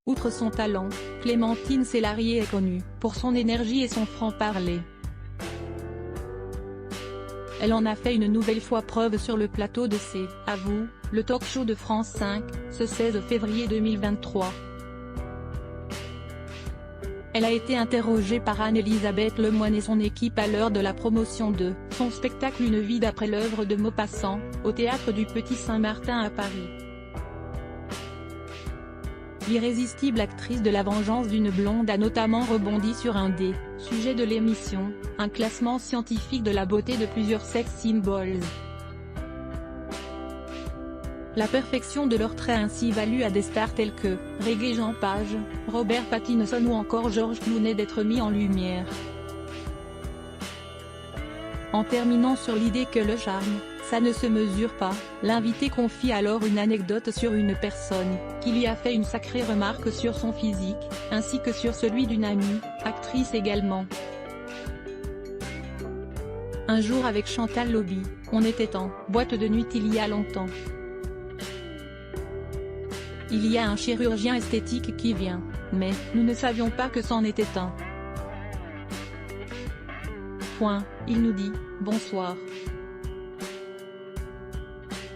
Outre son talent, Clémentine Célarié est connue pour son énergie et son franc-parler. Elle en a fait une nouvelle fois preuve sur le plateau de C'est à vous, le talk-show de France 5, ce 16 février 2023. Elle a été interrogée par Anne-Elisabeth Lemoine et son équipe à l'heure de la promotion de son spectacle Une vie d'après l'œuvre de Maupassant, au théâtre du Petit Saint-Martin à Paris. L'irrésistible actrice de La vengeance d'une blonde a notamment rebondi sur un des sujets de l'émission, un classement scientifique de la beauté de plusieurs sex symbols. La perfection de leurs traits ainsi valu à des stars tels que Regé-Jean Page, Robert Pattinson ou encore George Clooney d'être mis en lumière. En terminant sur l'idée que le charme, ça ne se mesure pas, l'invité confie alors une anecdote sur une personne, qui lui a fait une sacrée remarque sur son physique, ainsi que sur celui d'une amie, actrice également. Un jour avec Chantal Lobby, on était en boîte de nuit il y a longtemps. Il y a un chirurgien esthétique qui vient, mais nous ne savions pas que c'en était un. Il nous dit « Bonsoir.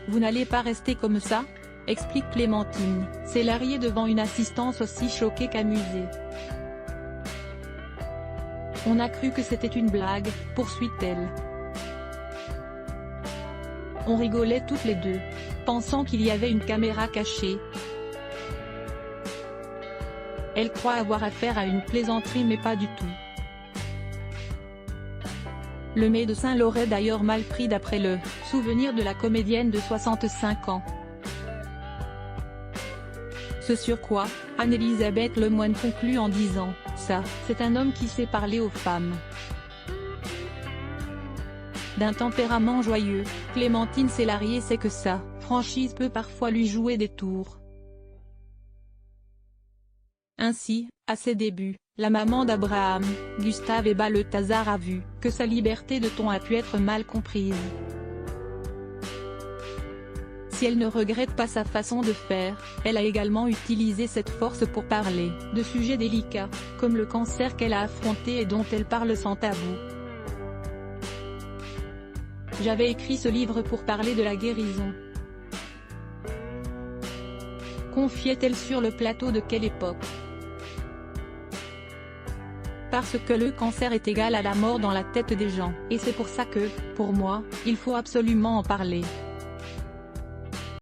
Vous n'allez pas rester comme ça ?» explique Clémentine Célarié devant une assistance aussi choquée qu'amusée. On a cru que c'était une blague, poursuit-elle. On rigolait toutes les deux, pensant qu'il y avait une caméra cachée. Elle croit avoir affaire à une plaisanterie mais pas du tout. Le médecin l'aurait d'ailleurs mal pris d'après le souvenir de la comédienne de 65 ans. Ce sur quoi, Anne-Elisabeth Lemoine conclut en disant « Ça, c'est un homme qui sait parler aux femmes ». D'un tempérament joyeux, Clémentine Célarié sait que sa franchise peut parfois lui jouer des tours. Ainsi, à ses débuts, la maman d'Abraham, Gustave et Balthazar a vu que sa liberté de ton a pu être mal comprise. Si elle ne regrette pas sa façon de faire, elle a également utilisé cette force pour parler de sujets délicats, comme le cancer qu'elle a affronté et dont elle parle sans tabou. J'avais écrit ce livre pour parler de la guérison. Confiait-elle sur le plateau de Quelle époque ? Parce que le cancer est égal à la mort dans la tête des gens, et c'est pour ça que, pour moi, il faut absolument en parler.